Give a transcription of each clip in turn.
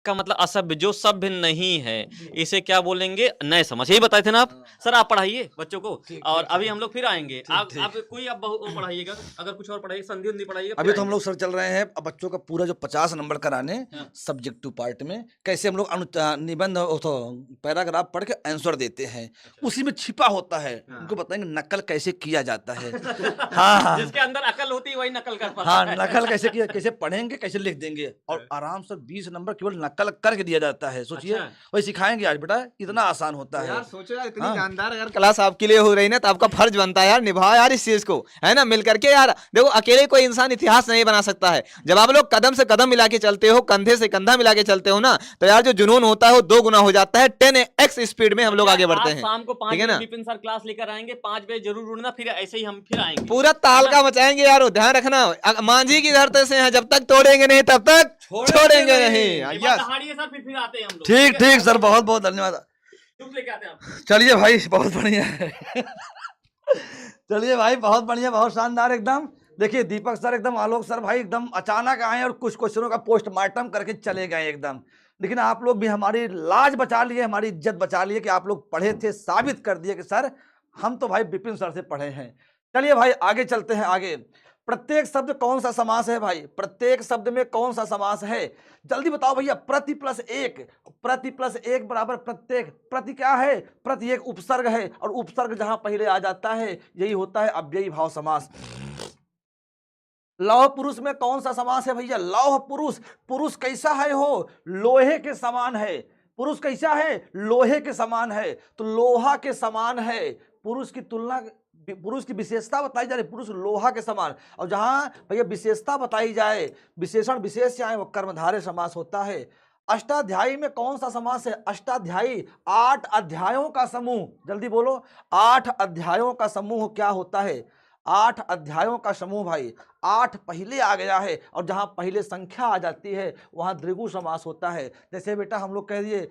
का मतलब असभ्य, जो सभ्य नहीं है, इसे क्या बोलेंगे? नए समाज। यही बताए थे ना आप? सर आप पढ़ाइए बच्चों को, और अभी हम लोग फिर आएंगे। आप कोई आप वो पढ़ाइएगा, अगर कुछ और पढ़ाइए, संधि उन्धि पढ़ाइएगा। अभी तो हम लोग सर चल रहे हैं अब बच्चों का पूरा जो 50 नंबर कराने सब्जेक्टिव पार्ट में, कैसे हम लोग निबंध पैराग्राफ पढ़ के आंसर देते हैं, उसी में छिपा होता है। उनको बताएंगे नकल कैसे किया जाता है। हाँ जिसके अंदर अकल होती है वही नकल कर पाता हाँ, है। नकल कैसे किया, कैसे पढ़ेंगे, कैसे लिख देंगे, और आराम से 20 नंबर केवल नकल करके दिया जाता है। सोचिए वही सिखाएंगे आज बेटा, इतना आसान होता है। यार सोचो यार, इतनी शानदार अगर क्लास आपके लिए हो रही ना, तो आपका फर्ज बनता है यार, निभाओ यार इस चीज को, है ना, मिल करके यार। देखो अकेले कोई इंसान इतिहास नहीं बना सकता है। जब आप लोग कदम से कदम मिला के चलते हो, कंधे से कंधा मिला के चलते हो ना, तो यार जो जुनून होता है वो 2 गुना हो जाता है। 10x स्पीड में हम लोग आगे बढ़ते हैं। शाम को 5 ठीक है बजे ना? विपिन सर क्लास लेकर आएंगे, 5 बजे जरूर उड़ना, फिर ऐसे ही हम फिर आएंगे। पूरा तालका मचाएंगे यार, ध्यान रखना। मांझी की धरती से हैं, जब तक तोड़ेंगे नहीं तब तक छोड़ेंगे नहीं। सर फिर आते हैं हम लोग। ठीक ठीक सर, बहुत बहुत धन्यवाद। तुम लेके आते हैं आप। चलिए भाई, बहुत बढ़िया है। चलिए भाई, बहुत बढ़िया, बहुत शानदार एकदम। देखिए दीपक सर एकदम, आलोक सर भाई एकदम अचानक आए और कुछ क्वेश्चनों का पोस्टमार्टम करके चले गए एकदम। लेकिन आप लोग भी हमारी लाज बचा लिए, हमारी इज्जत बचा लिए कि आप लोग पढ़े थे, साबित कर दिए कि सर हम तो भाई विपिन सर से पढ़े हैं। चलिए भाई आगे चलते हैं। आगे प्रत्येक शब्द कौन सा समास है भाई? प्रत्येक शब्द में कौन सा समास है? जल्दी बताओ भैया। प्रति प्लस एक, प्रति प्लस एक बराबर प्रत्येक। प्रति क्या है? प्रति एक उपसर्ग है, और उपसर्ग जहां पहले आ जाता है यही होता है अव्ययी भाव समास। लौह पुरुष में कौन सा समास है भैया? लौह पुरुष। पुरुष कैसा है? हो लोहे के समान है। पुरुष कैसा है? लोहे के समान है। तो लोहा के समान है, पुरुष की तुलना, पुरुष की विशेषता बताई जा रही, पुरुष लोहा के समान। और जहां भैया विशेषता बताई जाए, विशेषण विशेष चाहे, वो कर्मधारय समास होता है। अष्टाध्यायी में कौन सा समास है? अष्टाध्यायी 8 अध्यायों का समूह। जल्दी बोलो, 8 अध्यायों का समूह क्या होता है? 8 अध्यायों का समूह भाई। 8 पहले आ गया है, और जहां पहले संख्या आ जाती है वहां द्विगु समास होता है। जैसे बेटा हम लोग कह दिए,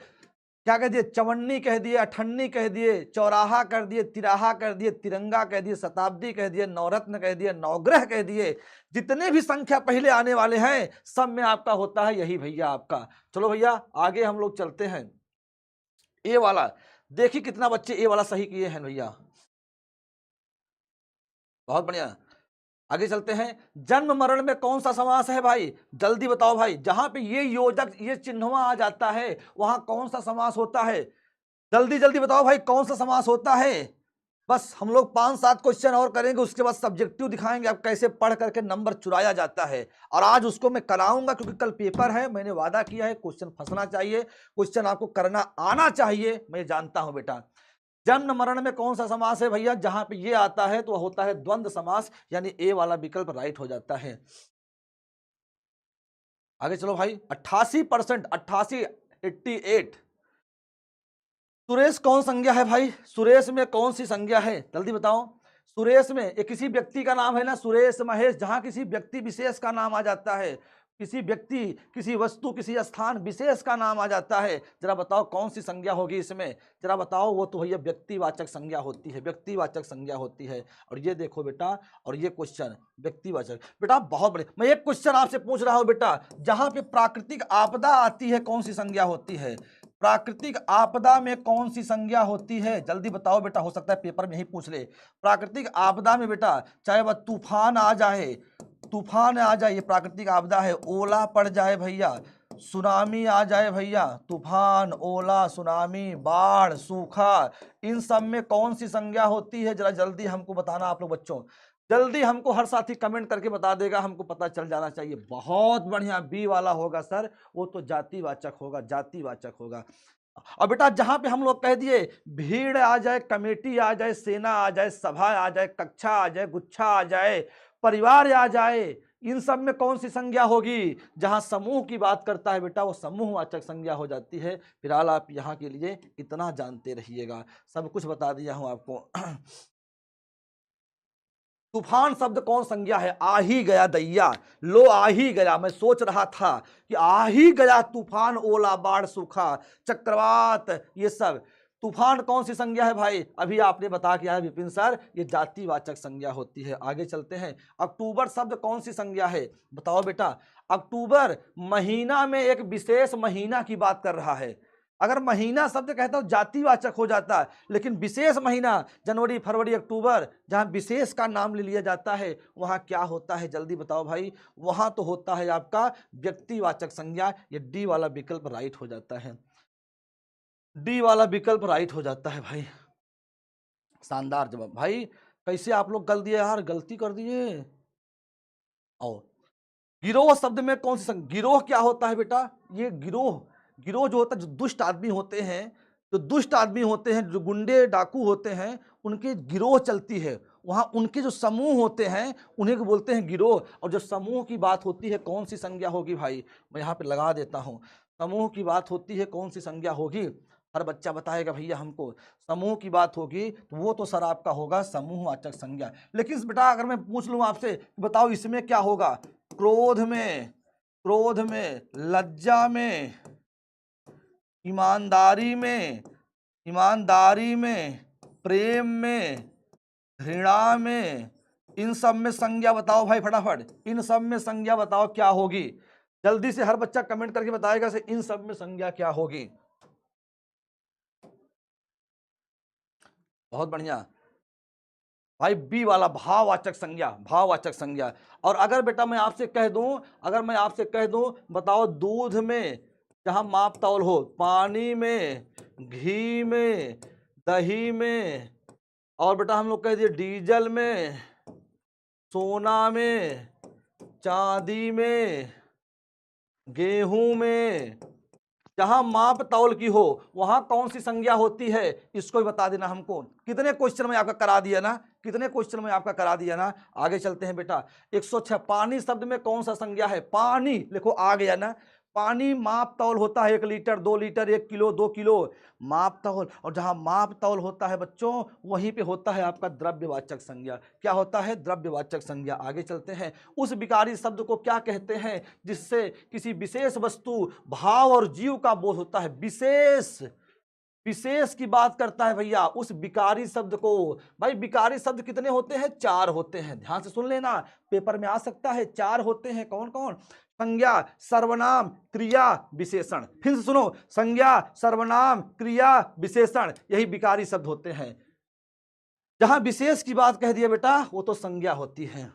क्या कह दिए? चवन्नी कह दिए, अठन्नी कह दिए, चौराहा कर दिए, तिराहा कर दिए, तिरंगा कह दिए, शताब्दी कह दिए, नवरत्न कह दिए, नवग्रह कह दिए। जितने भी संख्या पहले आने वाले हैं सब में आपका होता है यही भैया आपका। चलो भैया आगे हम लोग चलते हैं। ए वाला देखिए कितना बच्चे ए वाला सही किए हैं भैया, बहुत बढ़िया। आगे चलते हैं। जन्म मरण में कौन सा समास है भाई? जल्दी बताओ भाई। जहां पे ये योजक, ये चिन्हवा आ जाता है, वहां कौन सा समास होता है? जल्दी जल्दी बताओ भाई, कौन सा समास होता है? बस हम लोग 5-7 क्वेश्चन और करेंगे, उसके बाद सब्जेक्टिव दिखाएंगे आप कैसे पढ़ करके नंबर चुराया जाता है। और आज उसको मैं कराऊंगा, क्योंकि कल पेपर है, मैंने वादा किया है क्वेश्चन फंसना चाहिए, क्वेश्चन आपको करना आना चाहिए, मैं जानता हूं बेटा। जन्म मरण में कौन सा समास है भैया? जहां पे ये आता है तो वह होता है द्वंद्व समास, यानी ए वाला विकल्प राइट हो जाता है। आगे चलो भाई। 88%, 88, 88। सुरेश कौन संज्ञा है भाई? सुरेश में कौन सी संज्ञा है? जल्दी बताओ। सुरेश में ये किसी व्यक्ति का नाम है ना, सुरेश महेश, जहां किसी व्यक्ति विशेष का नाम आ जाता है, किसी व्यक्ति, किसी वस्तु, किसी स्थान विशेष का नाम आ जाता है। जरा बताओ कौन सी संज्ञा होगी इसमें? जरा बताओ। वो तो भैया व्यक्तिवाचक संज्ञा होती है, व्यक्तिवाचक संज्ञा होती है। और ये देखो बेटा, और ये क्वेश्चन व्यक्तिवाचक। बेटा बहुत बड़े, मैं एक क्वेश्चन आपसे पूछ रहा हूं बेटा, जहां पे प्राकृतिक आपदा आती है कौन सी संज्ञा होती है? प्राकृतिक आपदा में कौन सी संज्ञा होती है? जल्दी बताओ बेटा, हो सकता है पेपर में ही पूछ ले। प्राकृतिक आपदा में बेटा, चाहे वह तूफान आ जाए, तूफान आ जाए, ये प्राकृतिक आपदा है। ओला पड़ जाए भैया, सुनामी आ जाए भैया, तूफान, ओला, सुनामी, बाढ़, सूखा, इन सब में कौन सी संज्ञा होती है? जरा जल्दी हमको बताना आप लोग बच्चों, जल्दी हमको हर साथी कमेंट करके बता देगा, हमको पता चल जाना चाहिए। बहुत बढ़िया, बी वाला होगा सर, वो तो जातिवाचक होगा, जातिवाचक होगा। और बेटा जहां पे हम लोग कह दिए भीड़ आ जाए, कमेटी आ जाए, सेना आ जाए, सभा आ जाए, कक्षा आ जाए, गुच्छा आ जाए, परिवार आ जाए, इन सब में कौन सी संज्ञा होगी? जहां समूह की बात करता है बेटा, वो समूहवाचक संज्ञा हो जाती है। फिलहाल आप यहां के लिए इतना जानते रहिएगा, सब कुछ बता दिया हूं आपको। तूफान शब्द कौन संज्ञा है? आ ही गया दैया, लो आ ही गया। मैं सोच रहा था कि आ ही गया तूफान, ओला, बाढ़, सूखा, चक्रवात, ये सब। तूफान कौन सी संज्ञा है भाई? अभी आपने बता किया है विपिन सर, ये जातिवाचक संज्ञा होती है। आगे चलते हैं, अक्टूबर शब्द कौन सी संज्ञा है? बताओ बेटा। अक्टूबर महीना में एक विशेष महीना की बात कर रहा है। अगर महीना शब्द कहता हूं जातिवाचक हो जाता है, लेकिन विशेष महीना जनवरी फरवरी अक्टूबर जहां विशेष का नाम ले लिया जाता है वहां क्या होता है? जल्दी बताओ भाई। वहां तो होता है आपका व्यक्तिवाचक संज्ञा। ये डी वाला विकल्प राइट हो जाता है, डी वाला विकल्प राइट हो जाता है भाई। शानदार जवाब भाई। कैसे आप लोग गल दिए यार, गलती कर दिए। आओ, गिरोह शब्द में कौन सी गिरोह क्या होता है बेटा? ये गिरोह, गिरोह जो होता है, जो दुष्ट आदमी होते हैं, जो दुष्ट आदमी होते हैं, जो गुंडे डाकू होते हैं, उनके गिरोह चलती है। वहां उनके जो समूह होते हैं उन्हें बोलते हैं गिरोह। और जो समूह की बात होती है कौन सी संज्ञा होगी भाई? मैं यहाँ पे लगा देता हूँ। समूह की बात होती है कौन सी संज्ञा होगी? हर बच्चा बताएगा भैया हमको। समूह की बात होगी तो वो तो सर आपका होगा समूहवाचक संज्ञा। लेकिन बेटा अगर मैं पूछ लूँ आपसे, बताओ इसमें क्या होगा? क्रोध में, क्रोध में, लज्जा में, ईमानदारी में, ईमानदारी में, प्रेम में, घृणा में, इन सब में संज्ञा बताओ भाई फटाफट। इन सब में संज्ञा बताओ क्या होगी? जल्दी से हर बच्चा कमेंट करके बताएगा से इन सब में संज्ञा क्या होगी। बहुत बढ़िया भाई। बी वाला भाववाचक संज्ञा, भाववाचक संज्ञा। और अगर बेटा मैं आपसे कह दूं, अगर मैं आपसे कह दूं बताओ दूध में जहां माप तौल हो, पानी में, घी में, दही में, और बेटा हम लोग कह दिए डीजल में, सोना में, चांदी में, गेहूं में, जहां माप तौल की हो वहां कौन सी संज्ञा होती है? इसको भी बता देना हमको। कितने क्वेश्चन में आपका करा दिया ना, कितने क्वेश्चन में आपका करा दिया ना। आगे चलते हैं बेटा। 106 पानी शब्द में कौन सा संज्ञा है? पानी देखो आ गया ना। पानी माप तौल होता है 1 लीटर, 2 लीटर, 1 किलो, 2 किलो, माप तौल। और जहां माप तौल होता है बच्चों वहीं पे होता है आपका द्रव्यवाचक संज्ञा। क्या होता है? द्रव्यवाचक संज्ञा। आगे चलते हैं। उस विकारी शब्द को क्या कहते हैं जिससे किसी विशेष वस्तु, भाव और जीव का बोध होता है? विशेष, विशेष की बात करता है भैया उस विकारी शब्द को। भाई विकारी शब्द कितने होते हैं? 4 होते हैं। ध्यान से सुन लेना, पेपर में आ सकता है। 4 होते हैं। कौन कौन? संज्ञा, सर्वनाम, क्रिया, विशेषण। फिर से सुनो, संज्ञा, सर्वनाम, क्रिया, विशेषण, यही विकारी शब्द होते हैं। जहां विशेष की बात कह दिया बेटा वो तो संज्ञा होती है।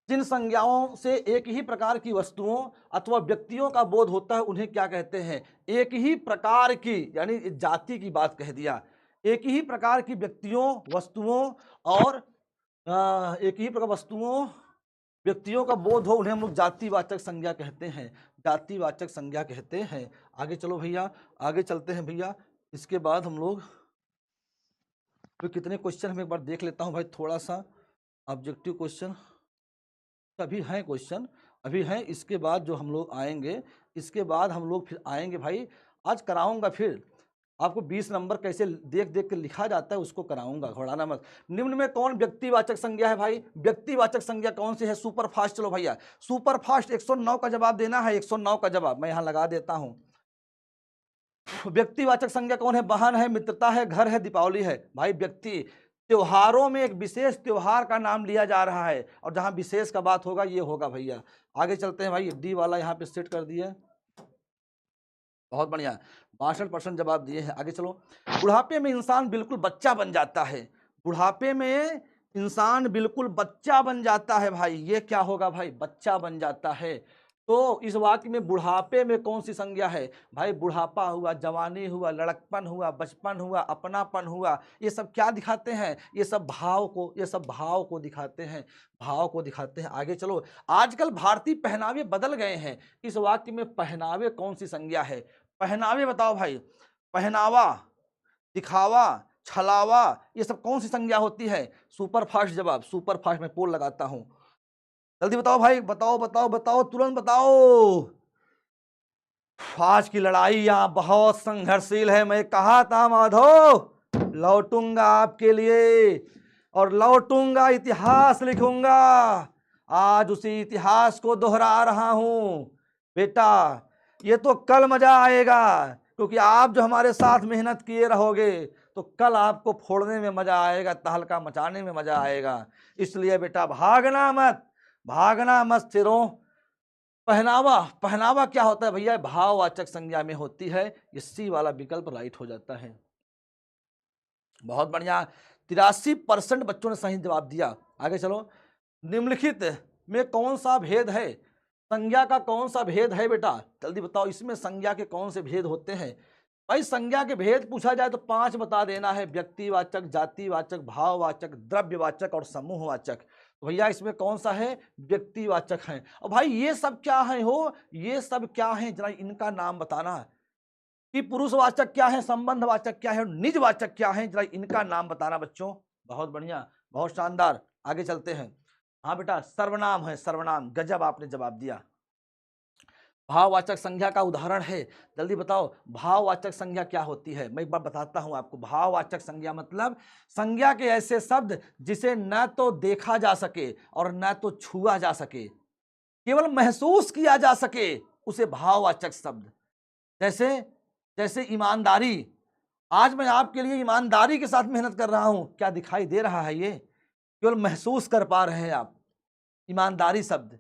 जिन संज्ञाओं से एक ही प्रकार की वस्तुओं अथवा व्यक्तियों का बोध होता है उन्हें क्या कहते हैं? एक ही प्रकार की, यानी जाति की बात कह दिया। एक ही प्रकार की व्यक्तियों, वस्तुओं और एक ही प्रकार वस्तुओं, व्यक्तियों का बोध हो उन्हें हम लोग जातिवाचक संज्ञा कहते हैं। जातिवाचक संज्ञा कहते हैं। आगे चलो भैया, आगे चलते हैं भैया। इसके बाद हम लोग तो कितने क्वेश्चन हम एक बार देख लेता हूं भाई, थोड़ा सा ऑब्जेक्टिव क्वेश्चन अभी हैं, क्वेश्चन अभी हैं। इसके बाद जो हम लोग आएंगे, इसके बाद हम लोग फिर आएंगे भाई। आज कराऊंगा फिर आपको 20 नंबर कैसे देख देख के लिखा जाता है उसको कराऊंगा, घबराना मत। निम्न में कौन व्यक्तिवाचक संज्ञा है भाई? व्यक्तिवाचक संज्ञा कौन सी है? Super fast. चलो भैया सुपर फास्ट 109 का जवाब देना है। 109 का जवाब मैं यहां लगा देता हूं। व्यक्तिवाचक संज्ञा कौन है? वाहन है, मित्रता है, घर है, दीपावली है। भाई व्यक्ति, त्योहारों में एक विशेष त्योहार का नाम लिया जा रहा है और जहां विशेष का बात होगा ये होगा भैया। आगे चलते हैं भाई। डी वाला यहाँ पे सेट कर दिया, बहुत बढ़िया। 62% जवाब दिए हैं। आगे चलो। बुढ़ापे में इंसान बिल्कुल बच्चा बन जाता है। बुढ़ापे में इंसान बिल्कुल बच्चा बन जाता है भाई। ये क्या होगा भाई? बच्चा बन जाता है। तो इस वाक्य में बुढ़ापे में कौन सी संज्ञा है भाई? बुढ़ापा हुआ, जवानी हुआ, लड़कपन हुआ, बचपन हुआ, अपनापन हुआ, ये सब क्या दिखाते हैं? ये सब भाव को, ये सब भाव को दिखाते हैं, भाव को दिखाते हैं। आगे चलो। आजकल भारतीय पहनावे बदल गए हैं। इस वाक्य में पहनावे कौन सी संज्ञा है? पहनावे बताओ भाई। पहनावा, दिखावा, छलावा, ये सब कौन सी संज्ञा होती है? सुपर फास्ट जवाब। सुपर फास्ट में पोल लगाता हूं, जल्दी बताओ भाई, बताओ बताओ बताओ, तुरंत बताओ। आज की लड़ाई यहाँ बहुत संघर्षशील है। मैं कहा था माधव लौटूंगा आपके लिए और लौटूंगा, इतिहास लिखूंगा। आज उसी इतिहास को दोहरा रहा हूं बेटा। ये तो कल मजा आएगा, क्योंकि आप जो हमारे साथ मेहनत किए रहोगे तो कल आपको फोड़ने में मजा आएगा, तहलका मचाने में मजा आएगा। इसलिए बेटा भागना मत, भागना मत सिरों। पहनावा, पहनावा क्या होता है भैया? भाववाचक संज्ञा में होती है, ये सी वाला विकल्प राइट हो जाता है। बहुत बढ़िया, 83% बच्चों ने सही जवाब दिया। आगे चलो, निम्नलिखित में कौन सा भेद है? संज्ञा का कौन सा भेद है बेटा? जल्दी बताओ, इसमें संज्ञा के कौन से भेद होते हैं? भाई संज्ञा के भेद पूछा जाए तो 5 बता देना है, व्यक्तिवाचक, जातिवाचक, भाववाचक, द्रव्यवाचक और समूहवाचक। तो भैया इसमें कौन सा है? व्यक्तिवाचक है। और भाई ये सब क्या है हो? ये सब क्या है, जरा इनका नाम बताना कि पुरुषवाचक क्या है, संबंधवाचक क्या है और निजवाचक क्या है, जरा इनका नाम बताना बच्चों। बहुत बढ़िया, बहुत शानदार। आगे चलते हैं। हाँ बेटा, सर्वनाम है, सर्वनाम। गजब आपने जवाब दिया। भाववाचक संज्ञा का उदाहरण है, जल्दी बताओ भाववाचक संज्ञा क्या होती है? मैं एक बार बताता हूं आपको। भाववाचक संज्ञा मतलब संज्ञा के ऐसे शब्द जिसे न तो देखा जा सके और न तो छुआ जा सके, केवल महसूस किया जा सके, उसे भाववाचक शब्द। जैसे जैसे ईमानदारी। आज मैं आपके लिए ईमानदारी के साथ मेहनत कर रहा हूं, क्या दिखाई दे रहा है? ये केवल महसूस कर पा रहे हैं आप, ईमानदारी शब्द।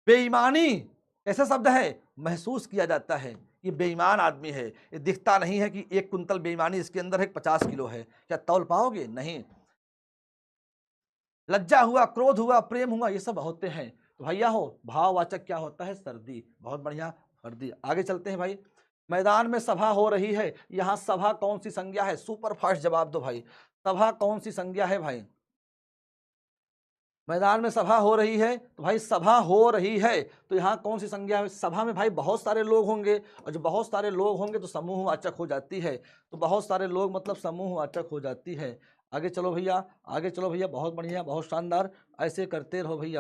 बेईमानी ऐसा शब्द है, महसूस किया जाता है, ये बेईमान आदमी है। ये दिखता नहीं है कि 1 कुंतल बेईमानी इसके अंदर है, 50 किलो है, क्या तौल पाओगे? नहीं। लज्जा हुआ, क्रोध हुआ, प्रेम हुआ, ये सब होते हैं। तो भैया हो, भाववाचक क्या होता है? सर्दी। बहुत बढ़िया, सर्दी। आगे चलते हैं भाई। मैदान में सभा हो रही है, यहां सभा कौन सी संज्ञा है? सुपर फास्ट जवाब दो भाई, सभा कौन सी संज्ञा है भाई? मैदान में सभा हो रही है, तो भाई सभा हो रही है तो यहाँ कौन सी संज्ञा है? सभा में भाई बहुत सारे लोग होंगे, और जब बहुत सारे लोग होंगे तो समूहवाचक हो जाती है। तो बहुत सारे लोग मतलब समूहवाचक हो जाती है। आगे चलो भैया, आगे चलो भैया, बहुत बढ़िया, बहुत शानदार। ऐसे करते रहो भैया।